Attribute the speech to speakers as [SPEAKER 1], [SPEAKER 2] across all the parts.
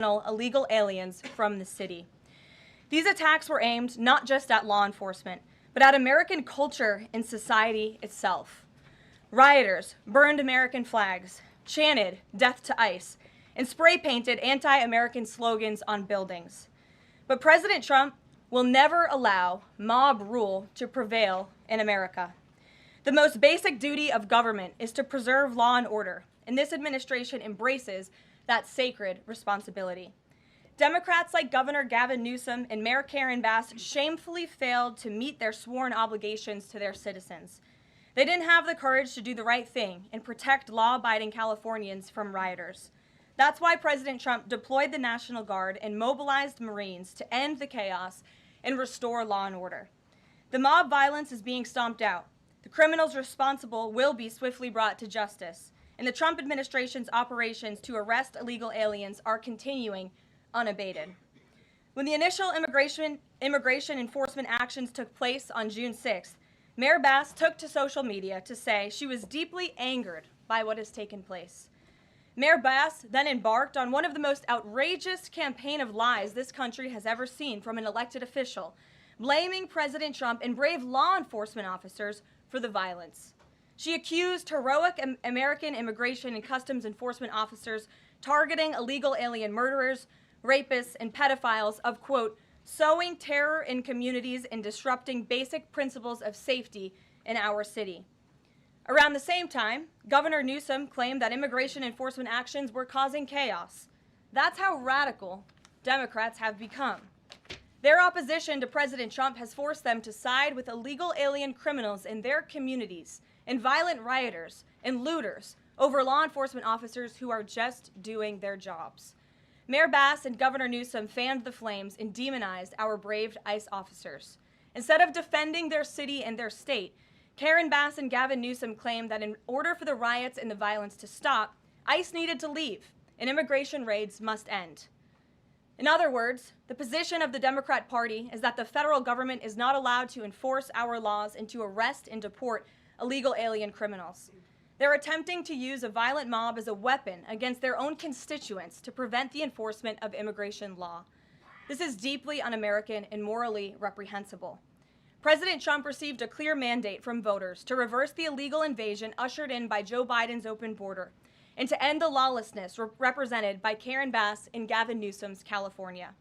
[SPEAKER 1] illegal aliens from the city. These attacks were aimed not just at law enforcement, but at American culture and society itself. Rioters burned American flags, chanted "Death to ICE," and spray-painted anti-American slogans on buildings. But President Trump will never allow mob rule to prevail in America. The most basic duty of government is to preserve law and order, and this administration embraces that sacred responsibility. Democrats like Governor Gavin Newsom and Mayor Karen Bass shamefully failed to meet their sworn obligations to their citizens. They didn't have the courage to do the right thing and protect law-abiding Californians from rioters. That's why President Trump deployed the National Guard and mobilized Marines to end the chaos and restore law and order. The mob violence is being stomped out. The criminals responsible will be swiftly brought to justice, and the Trump administration's operations to arrest illegal aliens are continuing unabated. When the initial immigration enforcement actions took place on June 6th, Mayor Bass took to social media to say she was deeply angered by what has taken place. Mayor Bass then embarked on one of the most outrageous campaign of lies this country has ever seen from an elected official, blaming President Trump and brave law enforcement officers for the violence. She accused heroic American immigration and customs enforcement officers targeting illegal alien murderers, rapists, and pedophiles of, quote, sowing terror in communities and disrupting basic principles of safety in our city. Around the same time, Governor Newsom claimed that immigration enforcement actions were causing chaos. That's how radical Democrats have become. Their opposition to President Trump has forced them to side with illegal alien criminals in their communities and violent rioters and looters over law enforcement officers who are just doing their jobs. Mayor Bass and Governor Newsom fanned the flames and demonized our brave ICE officers. Instead of defending their city and their state, Karen Bass and Gavin Newsom claimed that in order for the riots and the violence to stop, ICE needed to leave and immigration raids must end. In other words, the position of the Democrat Party is that the federal government is not allowed to enforce our laws and to arrest and deport illegal alien criminals. They're attempting to use a violent mob as a weapon against their own constituents to prevent the enforcement of immigration law. This is deeply un-American and morally reprehensible. President Trump received a clear mandate from voters to reverse the illegal invasion ushered in by Joe Biden's open border and to end the lawlessness represented by Karen Bass and Gavin Newsom's California.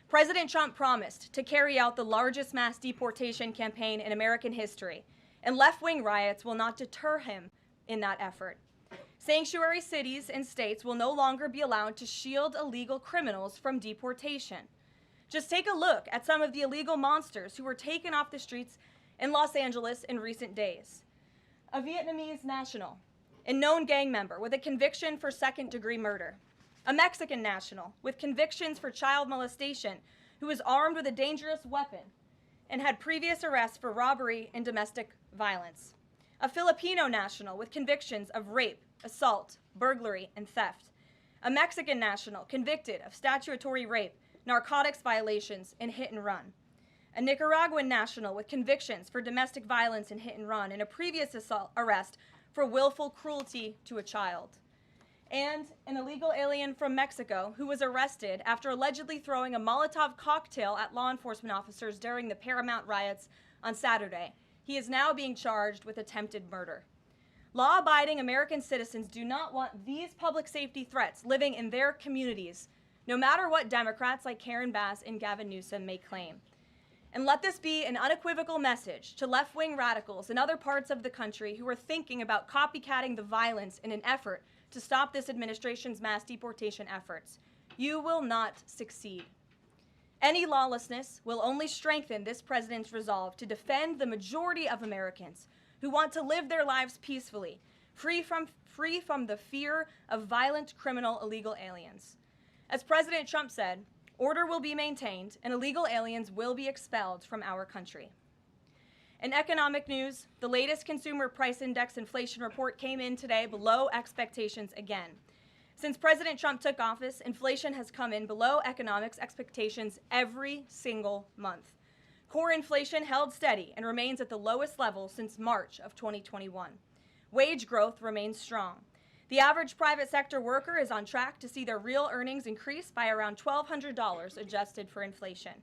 [SPEAKER 1] President Trump promised to carry out the largest mass deportation campaign in American history, and left-wing riots will not deter him in that effort. Sanctuary cities and states will no longer be allowed to shield illegal criminals from deportation. Just take a look at some of the illegal monsters who were taken off the streets in Los Angeles in recent days. A Vietnamese national, a known gang member with a conviction for second-degree murder. A Mexican national with convictions for child molestation who was armed with a dangerous weapon and had previous arrests for robbery and domestic violence. A Filipino national with convictions of rape, assault, burglary, and theft. A Mexican national convicted of statutory rape, narcotics violations, and hit and run. A Nicaraguan national with convictions for domestic violence and hit and run, and a previous arrest for willful cruelty to a child. And an illegal alien from Mexico who was arrested after allegedly throwing a Molotov cocktail at law enforcement officers during the Paramount riots on Saturday. He is now being charged with attempted murder. Law-abiding American citizens do not want these public safety threats living in their communities, no matter what Democrats like Karen Bass and Gavin Newsom may claim. And let this be an unequivocal message to left-wing radicals in other parts of the country who are thinking about copycatting the violence in an effort to stop this administration's mass deportation efforts. You will not succeed. Any lawlessness will only strengthen this president's resolve to defend the majority of Americans who want to live their lives peacefully, free from the fear of violent criminal illegal aliens. As President Trump said, order will be maintained and illegal aliens will be expelled from our country. In economic news, the latest Consumer Price Index inflation report came in today below expectations again. Since President Trump took office, inflation has come in below economics expectations every single month. Core inflation held steady and remains at the lowest level since March of 2021. Wage growth remains strong. The average private sector worker is on track to see their real earnings increase by around $1,200 adjusted for inflation.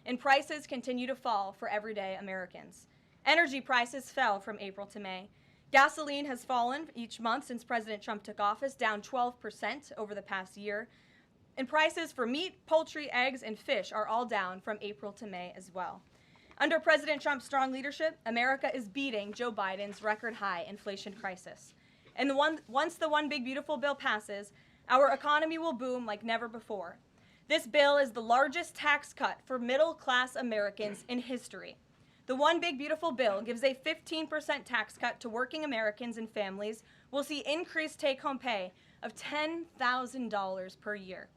[SPEAKER 1] And prices continue to fall for everyday Americans. Energy prices fell from April to May. Gasoline has fallen each month since President Trump took office, down 12% over the past year. And prices for meat, poultry, eggs, and fish are all down from April to May as well. Under President Trump's strong leadership, America is beating Joe Biden's record-high inflation crisis. And once the One Big Beautiful Bill passes, our economy will boom like never before. This bill is the largest tax cut for middle-class Americans in history. The One Big Beautiful Bill gives a 15% tax cut to working Americans and families will see increased take-home pay of $10,000 per year.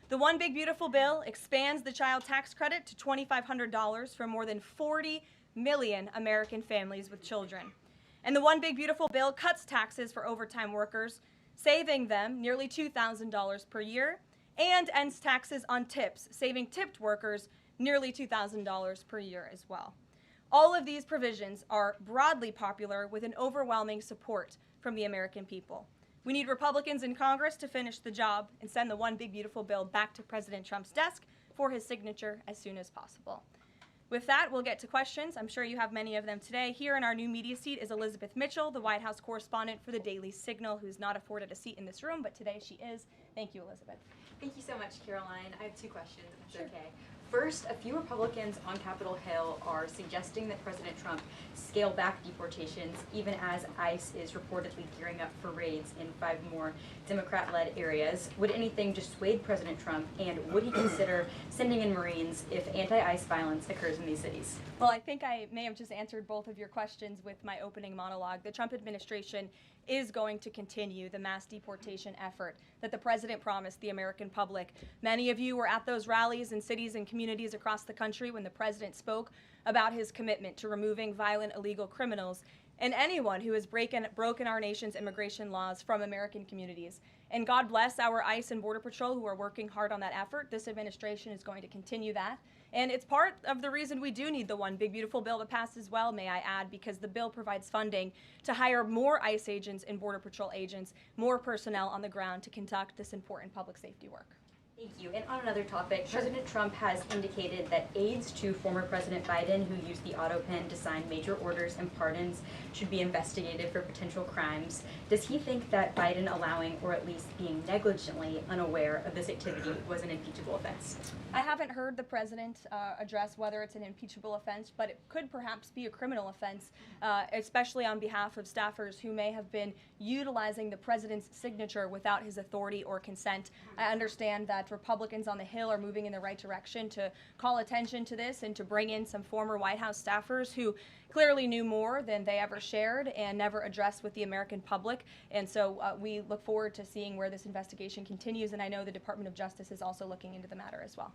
[SPEAKER 1] The One Big Beautiful Bill expands the child tax credit to $2,500 for more than 40 million American families with children. And the One Big Beautiful Bill cuts taxes for overtime workers, saving them nearly $2,000 per year, and ends taxes on tips, saving tipped workers nearly $2,000 per year as well. All of these provisions are broadly popular with an overwhelming support from the American people. We need Republicans in Congress to finish the job and send the One Big Beautiful Bill back to President Trump's desk for his signature as soon as possible. With that, we'll get to questions. I'm sure you have many of them today. Here in our new media seat is Elizabeth Mitchell, the White House correspondent for the Daily Signal, who's not afforded a seat in this room, but today she is. Thank you, Elizabeth.
[SPEAKER 2] Thank you so much, Caroline. I have two questions, if
[SPEAKER 1] Sure.
[SPEAKER 2] it's okay. First, a few Republicans on Capitol Hill are suggesting that President Trump scale back deportations, even as ICE is reportedly gearing up for raids in 5 more Democrat-led areas. Would anything dissuade President Trump, and would he consider sending in Marines if anti-ICE violence occurs in these cities?
[SPEAKER 1] Well, I think I may have just answered both of your questions with my opening monologue. The Trump administration is going to continue the mass deportation effort that the president promised the American public. Many of you were at those rallies in cities and communities across the country when the president spoke about his commitment to removing violent illegal criminals and anyone who has broken our nation's immigration laws from American communities. And God bless our ICE and Border Patrol who are working hard on that effort. This administration is going to continue that. And it's part of the reason we do need the One Big Beautiful Bill to pass as well, may I add, because the bill provides funding to hire more ICE agents and Border Patrol agents, more personnel on the ground to conduct this important public safety work.
[SPEAKER 2] Thank you. And on another topic, President Trump has indicated that aides to former President Biden who used the auto pen to sign major orders and pardons should be investigated for potential crimes. Does he think that Biden allowing, or at least being negligently unaware of this activity, was an impeachable offense?
[SPEAKER 1] I haven't heard the president address whether it's an impeachable offense, but it could perhaps be a criminal offense, especially on behalf of staffers who may have been utilizing the president's signature without his authority or consent. I understand that Republicans on the Hill are moving in the right direction to call attention to this and to bring in some former White House staffers who clearly knew more than they ever shared and never addressed with the American public. And so we look forward to seeing where this investigation continues, and I know the Department of Justice is also looking into the matter as well.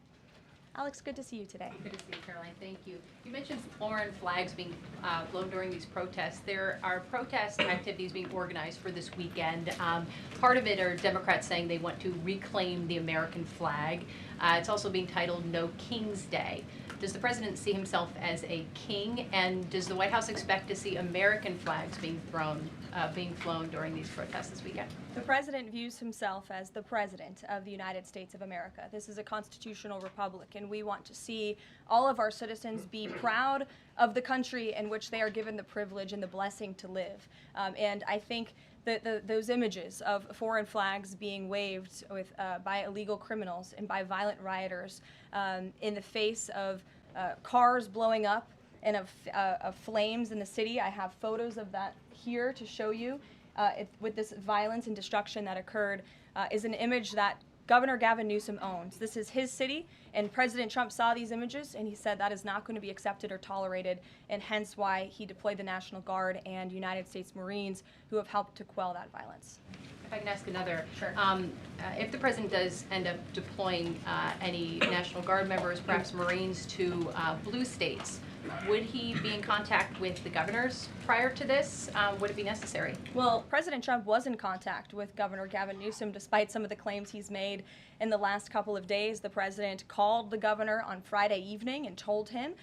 [SPEAKER 1] Alex, good to see you today.
[SPEAKER 3] Good to see you, Caroline. Thank you. You mentioned foreign flags being blown during these protests. There are protest activities being organized for this weekend. Part of it are Democrats saying they want to reclaim the American flag. It's also being titled No King's Day. Does the president see himself as a king, and does the White House expect to see American flags being flown during these protests this weekend?
[SPEAKER 1] The president views himself as the president of the United States of America. This is a constitutional republic, and we want to see all of our citizens be proud of the country in which they are given the privilege and the blessing to live. And I think that those images of foreign flags being waved by illegal criminals and by violent rioters in the face of cars blowing up and of flames in the city. I have photos of that here to show you. With this violence and destruction that occurred is an image that Governor Gavin Newsom owns. This is his city, and President Trump saw these images, and he said that is not going to be accepted or tolerated, and hence why he deployed the National Guard and United States Marines who have helped to quell that violence.
[SPEAKER 3] If I can ask another.
[SPEAKER 1] Sure.
[SPEAKER 3] If the president does end up deploying any National Guard members, perhaps Marines, to blue states, would he be in contact with the governors prior to this? Would it be necessary?
[SPEAKER 1] Well, President Trump was in contact with Governor Gavin Newsom despite some of the claims he's made in the last couple of days. The president called the governor on Friday evening and told him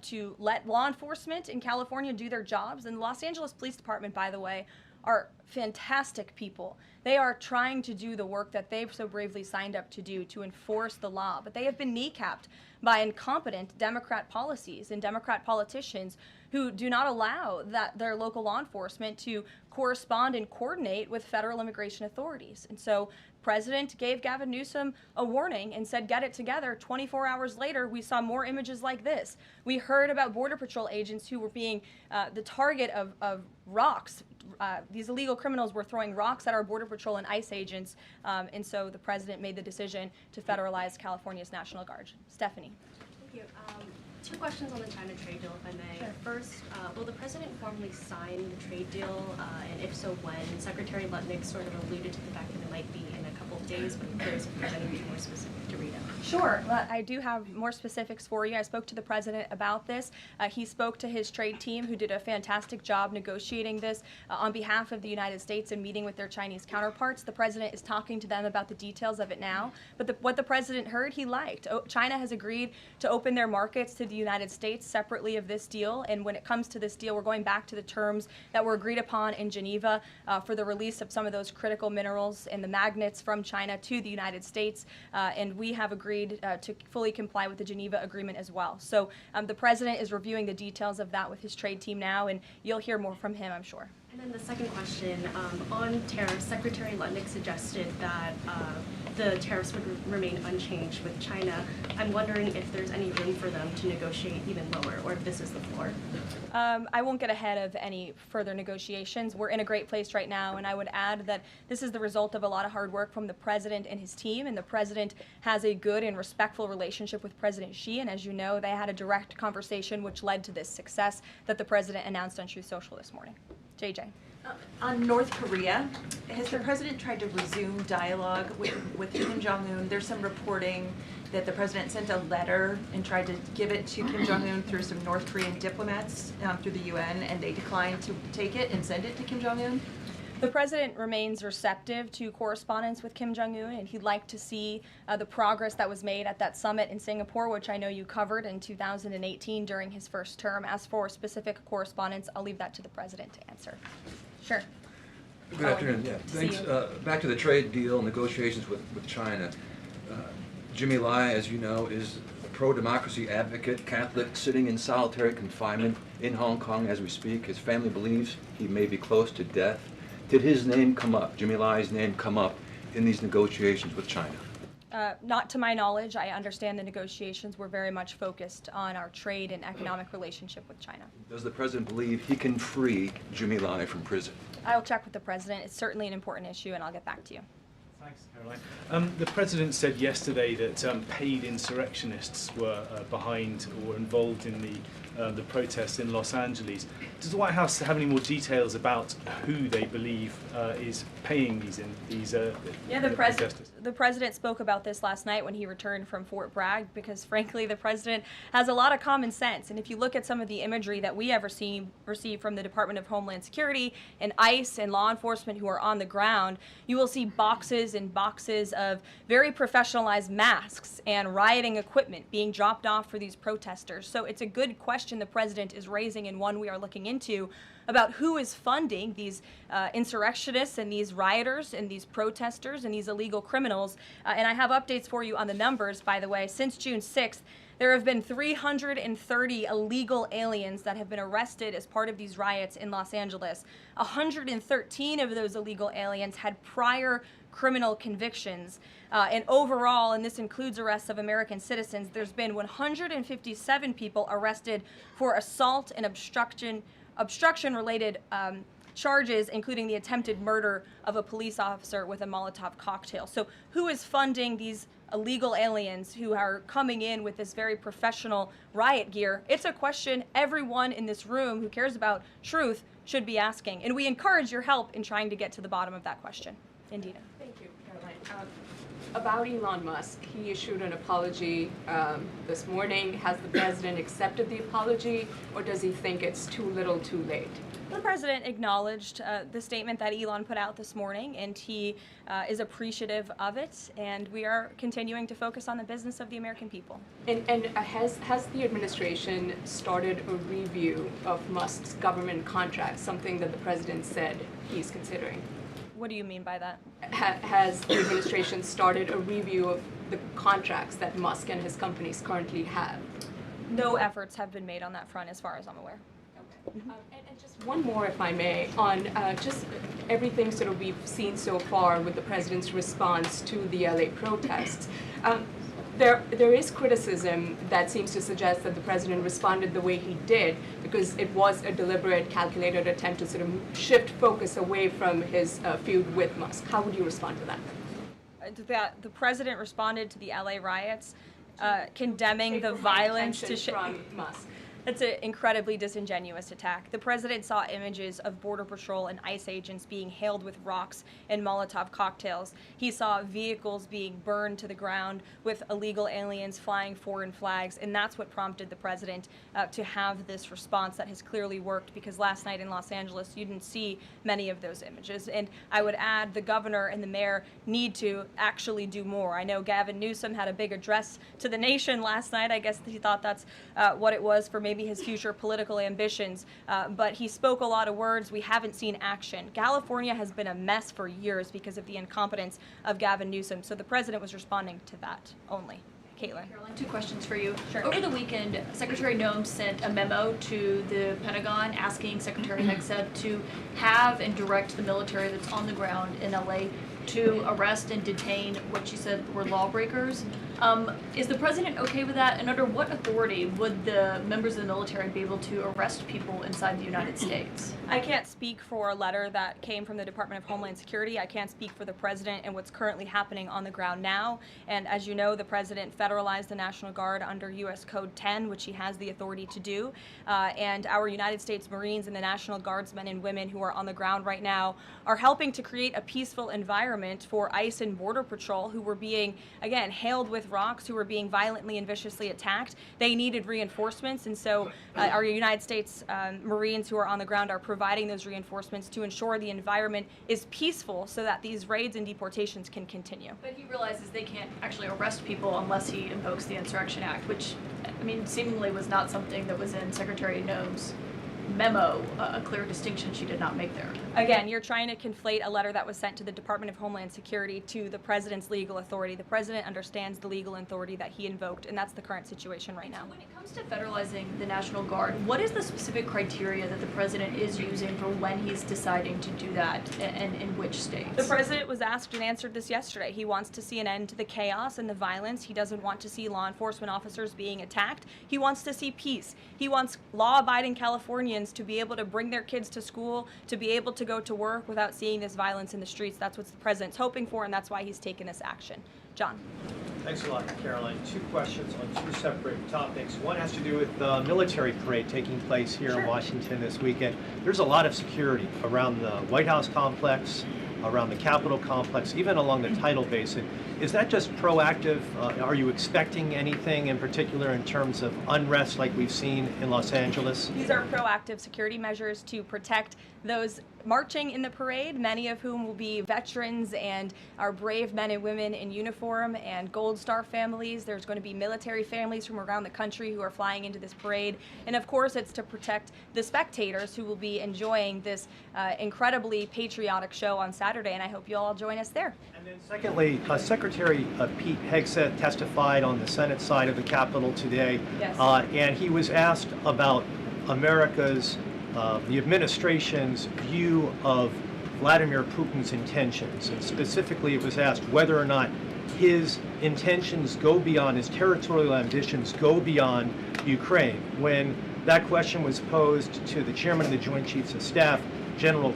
[SPEAKER 1] to let law enforcement in California do their jobs. And the Los Angeles Police Department, by the way, are fantastic people. They are trying to do the work that they've so bravely signed up to do to enforce the law, but they have been kneecapped by incompetent Democrat policies and Democrat politicians who do not allow their local law enforcement to correspond and coordinate with federal immigration authorities. And so President gave Gavin Newsom a warning and said, get it together. 24 hours later, we saw more images like this. We heard about Border Patrol agents who were being the target of rocks. These illegal criminals were throwing rocks at our Border Patrol and ICE agents, and so the president made the decision to federalize California's National Guard. Stephanie.
[SPEAKER 4] Thank you. Two questions on the China trade deal, if I may.
[SPEAKER 1] Sure.
[SPEAKER 4] First, will the president formally sign the trade deal, and if so, when? Secretary Lutnick sort of alluded to the fact that it might be in a couple of days, but I'm curious if there's anything more specific to read out.
[SPEAKER 1] Sure. Well, I do have more specifics for you. I spoke to the president about this. He spoke to his trade team, who did a fantastic job negotiating this on behalf of the United States and meeting with their Chinese counterparts. The president is talking to them about the details of it now. But what the president heard, he liked. China has agreed to open their markets to the United States separately of this deal. And when it comes to this deal, we're going back to the terms that were agreed upon in Geneva for the release of some of those critical minerals and the magnets from China to the United States. And we have agreed to fully comply with the Geneva Agreement as well. So the president is reviewing the details of that with his trade team now, and you'll hear more from him, I'm sure.
[SPEAKER 4] And then the second question, on tariffs, Secretary Lutnick suggested that the tariffs would remain unchanged with China. I'm wondering if there's any room for them to negotiate even lower, or if this is the floor.
[SPEAKER 1] I won't get ahead of any further negotiations. We're in a great place right now, and I would add that this is the result of a lot of hard work from the president and his team, and the president has a good and respectful relationship with President Xi, and as you know, they had a direct conversation which led to this success that the president announced on Truth Social this morning. JJ.
[SPEAKER 5] On North Korea, has the president tried to resume dialogue with Kim Jong-un? There's some reporting that the president sent a letter and tried to give it to Kim Jong-un through some North Korean diplomats through the UN, and they declined to take it and send it to Kim Jong-un.
[SPEAKER 1] The president remains receptive to correspondence with Kim Jong-un, and he'd like to see the progress that was made at that summit in Singapore, which I know you covered in 2018 during his first term. As for specific correspondence, I'll leave that to the president to answer. Sure.
[SPEAKER 6] Good afternoon. Yeah, thanks. Back to the trade deal negotiations with China. Jimmy Lai, as you know, is a pro-democracy advocate, Catholic, sitting in solitary confinement in Hong Kong as we speak. His family believes he may be close to death. Did his name come up, Jimmy Lai's name come up in these negotiations with China?
[SPEAKER 1] Not to my knowledge. I understand the negotiations were very much focused on our trade and economic relationship with China.
[SPEAKER 6] Does the president believe he can free Jimmy Lai from prison?
[SPEAKER 1] I'll check with the president. It's certainly an important issue, and I'll get back to you.
[SPEAKER 7] Thanks, Caroline. The president said yesterday that paid insurrectionists were behind or were involved in the protests in Los Angeles. Does the White House have any more details about who they believe is paying these protesters?
[SPEAKER 1] The president spoke about this last night when he returned from Fort Bragg, because frankly the president has a lot of common sense, and if you look at some of the imagery that we have received from the Department of Homeland Security and ICE and law enforcement who are on the ground, you will see boxes and boxes of very professionalized masks and rioting equipment being dropped off for these protesters. So it's a good question the president is raising, and one we are looking into, about who is funding these insurrectionists and these rioters and these protesters and these illegal criminals. And I have updates for you on the numbers, by the way. Since June 6th, there have been 330 illegal aliens that have been arrested as part of these riots in Los Angeles. 113 of those illegal aliens had prior criminal convictions. And overall, and this includes arrests of American citizens, there's been 157 people arrested for assault and obstruction-related charges, including the attempted murder of a police officer with a Molotov cocktail. So who is funding these illegal aliens who are coming in with this very professional riot gear? It's a question everyone in this room who cares about truth should be asking. And we encourage your help in trying to get to the bottom of that question. Indina.
[SPEAKER 5] Thank you, Caroline.
[SPEAKER 8] About Elon Musk, he issued an apology this morning. Has the president accepted the apology, or does he think it's too little too late?
[SPEAKER 1] The president acknowledged the statement that Elon put out this morning, and he is appreciative of it, and we are continuing to focus on the business of the American people.
[SPEAKER 8] And has the administration started a review of Musk's government contracts, something that the president said he's considering?
[SPEAKER 1] What do you mean by that?
[SPEAKER 8] Has the administration started a review of the contracts that Musk and his companies currently have?
[SPEAKER 1] No efforts have been made on that front as far as I'm aware.
[SPEAKER 8] And just one more, if I may, on just everything sort of we've seen so far with the president's response to the LA protests. There is criticism that seems to suggest that the president responded the way he did because it was a deliberate, calculated attempt to sort of shift focus away from his feud with Musk. How would you respond to that?
[SPEAKER 1] That the president responded to the LA riots, condemning the violence to
[SPEAKER 8] from Musk.
[SPEAKER 1] That's an incredibly disingenuous attack. The president saw images of Border Patrol and ICE agents being hailed with rocks and Molotov cocktails. He saw vehicles being burned to the ground with illegal aliens flying foreign flags, and that's what prompted the president to have this response that has clearly worked, because last night in Los Angeles you didn't see many of those images. And I would add the governor and the mayor need to actually do more. I know Gavin Newsom had a big address to the nation last night. I guess he thought that's what it was for maybe his future political ambitions, but he spoke a lot of words. We haven't seen action. California has been a mess for years because of the incompetence of Gavin Newsom, so the president was responding to that only. Caitlin.
[SPEAKER 9] Caroline, 2 questions for you.
[SPEAKER 1] Sure.
[SPEAKER 9] Over the weekend, Secretary Noem sent a memo to the Pentagon asking Secretary Hegseth to have and direct the military that's on the ground in LA to arrest and detain what she said were lawbreakers. Is the president okay with that? And under what authority would the members of the military be able to arrest people inside the United States?
[SPEAKER 1] I can't speak for a letter that came from the Department of Homeland Security. I can't speak for the president and what's currently happening on the ground now. And as you know, the president federalized the National Guard under U.S. Code 10, which he has the authority to do. And our United States Marines and the National Guardsmen and women who are on the ground right now are helping to create a peaceful environment for ICE and Border Patrol, who were being, again, hailed with rocks, who were being violently and viciously attacked. They needed reinforcements, and so our United States Marines who are on the ground are providing those reinforcements to ensure the environment is peaceful so that these raids and deportations can continue.
[SPEAKER 9] But he realizes they can't actually arrest people unless he invokes the Insurrection Act, which, I mean, seemingly was not something that was in Secretary Noem's memo, a clear distinction she did not make there.
[SPEAKER 1] Again, you're trying to conflate a letter that was sent to the Department of Homeland Security to the president's legal authority. The president understands the legal authority that he invoked, and that's the current situation right now.
[SPEAKER 9] When it comes to federalizing the National Guard, what is the specific criteria that the president is using for when he's deciding to do that, and in which states?
[SPEAKER 1] The president was asked and answered this yesterday. He wants to see an end to the chaos and the violence. He doesn't want to see law enforcement officers being attacked. He wants to see peace. He wants law-abiding Californians to be able to bring their kids to school, to be able to go to work without seeing this violence in the streets. That's what the president's hoping for, and that's why he's taken this action. John.
[SPEAKER 10] Thanks a lot, Caroline. 2 questions on 2 separate topics. One has to do with the military parade taking place here in Washington this weekend. There's a lot of security around the White House complex, around the Capitol complex, even along the tidal basin. Is that just proactive? Are you expecting anything in particular in terms of unrest like we've seen in Los Angeles?
[SPEAKER 1] These are proactive security measures to protect those marching in the parade, many of whom will be veterans and our brave men and women in uniform and Gold Star families. There's going to be military families from around the country who are flying into this parade. And of course, it's to protect the spectators who will be enjoying this incredibly patriotic show on Saturday, and I hope you all join us there.
[SPEAKER 10] And then secondly, Secretary Pete Hegseth testified on the Senate side of the Capitol today,
[SPEAKER 1] Yes.
[SPEAKER 10] And he was asked about America's the administration's view of Vladimir Putin's intentions. And specifically, it was asked whether or not his intentions go beyond, his territorial ambitions go beyond Ukraine. When that question was posed to the chairman of the Joint Chiefs of Staff, General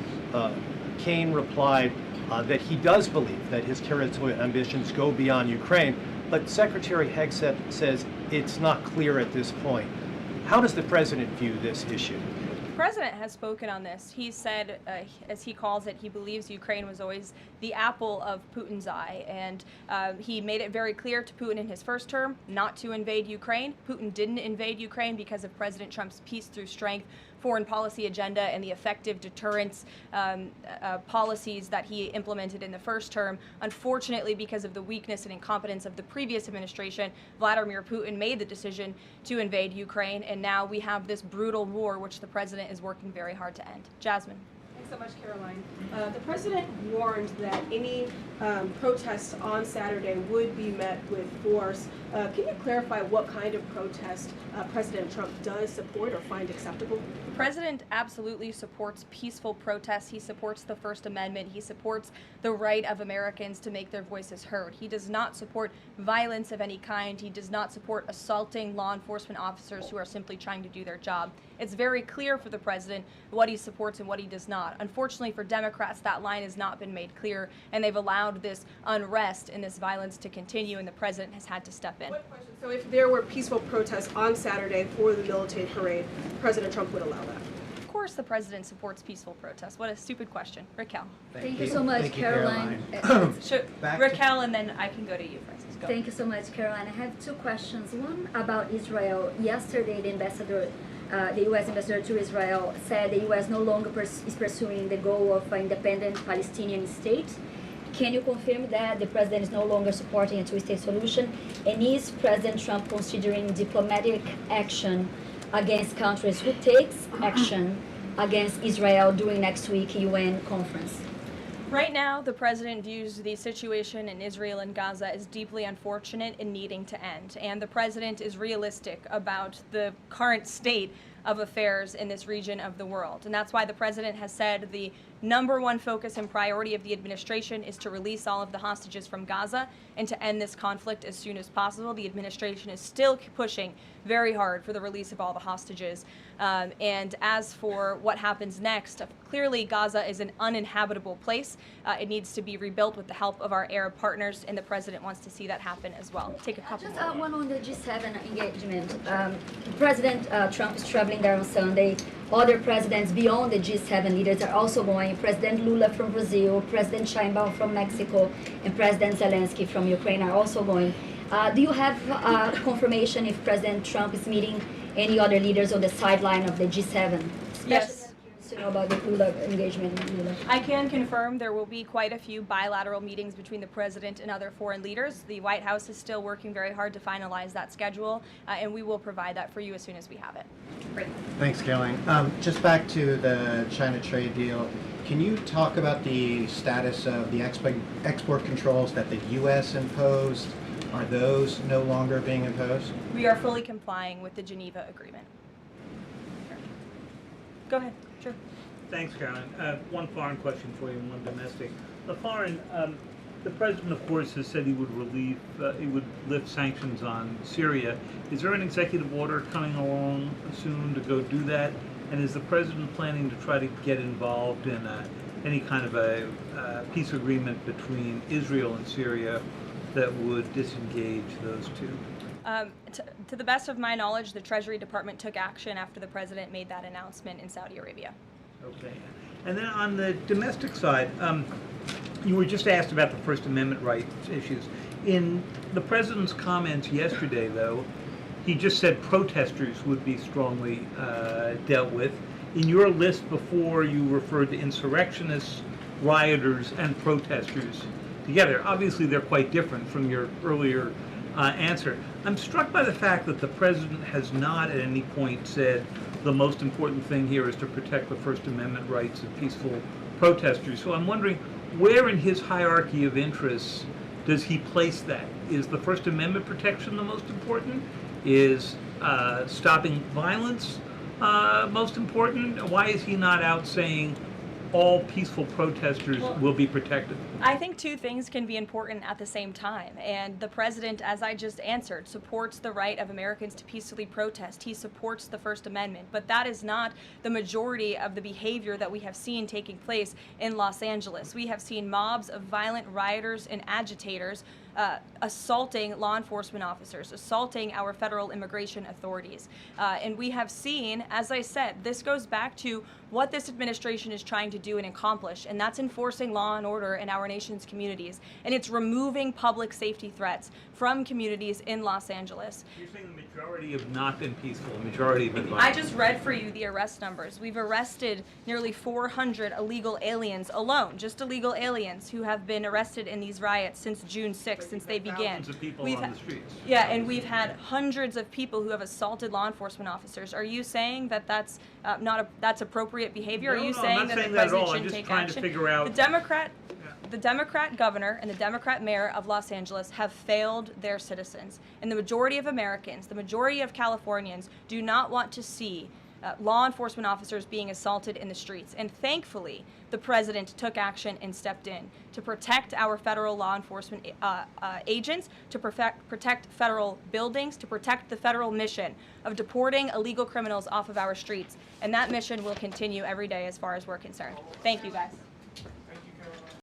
[SPEAKER 10] Kane replied that he does believe that his territorial ambitions go beyond Ukraine, but Secretary Hegseth says it's not clear at this point. How does the president view this issue?
[SPEAKER 1] president has spoken on this. He said, as he calls it, he believes Ukraine was always the apple of Putin's eye. And he made it very clear to Putin in his first term not to invade Ukraine. Putin didn't invade Ukraine because of President Trump's peace through strength foreign policy agenda and the effective deterrence policies that he implemented in the first term. Unfortunately, because of the weakness and incompetence of the previous administration, Vladimir Putin made the decision to invade Ukraine, and now we have this brutal war which the president is working very hard to end. Jasmine.
[SPEAKER 11] Thanks so much, Caroline. The president warned that any protests on Saturday would be met with force. Can you clarify what kind of protest President Trump does support or find acceptable?
[SPEAKER 1] The president absolutely supports peaceful protests. He supports the First Amendment. He supports the right of Americans to make their voices heard. He does not support violence of any kind. He does not support assaulting law enforcement officers who are simply trying to do their job. It's very clear for the president what he supports and what he does not. Unfortunately for Democrats, that line has not been made clear, and they've allowed this unrest and this violence to continue, and the president has had to step in.
[SPEAKER 11] What question? So if there were peaceful protests on Saturday for the militant parade, President Trump would allow that?
[SPEAKER 1] Of course the president supports peaceful protests. What a stupid question. Raquel.
[SPEAKER 12] Thank you so much,
[SPEAKER 10] Thank you,
[SPEAKER 12] Caroline.
[SPEAKER 1] Raquel, and then I can go to you, Francis. Go.
[SPEAKER 12] Thank you so much, Caroline. I have two questions. One about Israel. Yesterday, the U.S. ambassador to Israel said the U.S. no longer is pursuing the goal of an independent Palestinian state. Can you confirm that the president is no longer supporting a two-state solution? And is President Trump considering diplomatic action against countries who takes action against Israel during next week UN conference?
[SPEAKER 1] Right now, the president views the situation in Israel and Gaza as deeply unfortunate and needing to end. And the president is realistic about the current state of affairs in this region of the world. And that's why the president has said the number one focus and priority of the administration is to release all of the hostages from Gaza and to end this conflict as soon as possible. The administration is still pushing very hard for the release of all the hostages. And as for what happens next, clearly Gaza is an uninhabitable place. It needs to be rebuilt with the help of our Arab partners, and the president wants to see that happen as well. Take a couple
[SPEAKER 12] Just
[SPEAKER 1] more.
[SPEAKER 12] one on the G7 engagement. President Trump is traveling there on Sunday. Other presidents beyond the G7 leaders are also going. President Lula from Brazil, President Sheinbaum from Mexico, and President Zelensky from Ukraine are also going. Do you have confirmation if President Trump is meeting any other leaders on the sideline of the G7?
[SPEAKER 1] Yes.
[SPEAKER 12] To know about the Lula engagement. Lula.
[SPEAKER 1] I can confirm there will be quite a few bilateral meetings between the president and other foreign leaders. The White House is still working very hard to finalize that schedule, and we will provide that for you as soon as we have it.
[SPEAKER 2] Great.
[SPEAKER 10] Thanks, Caroline. Just back to the China trade deal. Can you talk about the status of the export controls that the U.S. imposed? Are those no longer being imposed?
[SPEAKER 1] We are fully complying with the Geneva Agreement. Go ahead. Sure.
[SPEAKER 13] Thanks, Caroline. One foreign question for you and one domestic. The foreign, the president, of course, has said he would lift sanctions on Syria. Is there an executive order coming along soon to go do that? And is the president planning to try to get involved in any kind of a peace agreement between Israel and Syria that would disengage those two?
[SPEAKER 1] To the best of my knowledge, the Treasury Department took action after the president made that announcement in Saudi Arabia.
[SPEAKER 13] Okay. And then on the domestic side, you were just asked about the First Amendment rights issues. In the president's comments yesterday, though, he just said protesters would be strongly dealt with. In your list before, you referred to insurrectionists, rioters, and protesters together. Obviously, they're quite different from your earlier answer. I'm struck by the fact that the president has not at any point said the most important thing here is to protect the First Amendment rights of peaceful protesters. So I'm wondering, where in his hierarchy of interests does he place that? Is the First Amendment protection the most important? Is stopping violence most important? Why is he not out saying all peaceful protesters will be protected?
[SPEAKER 1] I think two things can be important at the same time. And the president, as I just answered, supports the right of Americans to peacefully protest. He supports the First Amendment. But that is not the majority of the behavior that we have seen taking place in Los Angeles. We have seen mobs of violent rioters and agitators assaulting law enforcement officers, assaulting our federal immigration authorities. And we have seen, as I said, this goes back to what this administration is trying to do and accomplish, and that's enforcing law and order in our nation's communities. And it's removing public safety threats from communities in Los Angeles.
[SPEAKER 13] You're saying the majority have not been peaceful, the majority have been violent.
[SPEAKER 1] I just read for you the arrest numbers. We've arrested nearly 400 illegal aliens alone, just illegal aliens who have been arrested in these riots since June 6th, since they began.
[SPEAKER 13] Thousands of people on the streets.
[SPEAKER 1] Yeah, and we've had hundreds of people who have assaulted law enforcement officers. Are you saying that that's that's appropriate behavior?
[SPEAKER 13] No,
[SPEAKER 1] Are you
[SPEAKER 13] no, I'm
[SPEAKER 1] saying
[SPEAKER 13] not
[SPEAKER 1] that
[SPEAKER 13] saying
[SPEAKER 1] the
[SPEAKER 13] that at
[SPEAKER 1] president
[SPEAKER 13] all. I'm
[SPEAKER 1] shouldn't
[SPEAKER 13] just
[SPEAKER 1] take
[SPEAKER 13] trying to
[SPEAKER 1] action?
[SPEAKER 13] figure out-
[SPEAKER 1] The Democrat governor and the Democrat mayor of Los Angeles have failed their citizens. And the majority of Americans, the majority of Californians, do not want to see law enforcement officers being assaulted in the streets. And thankfully, the president took action and stepped in to protect our federal law enforcement agents, to protect federal buildings, to protect the federal mission of deporting illegal criminals off of our streets. And that mission will continue every day as far as we're concerned. Thank you, guys.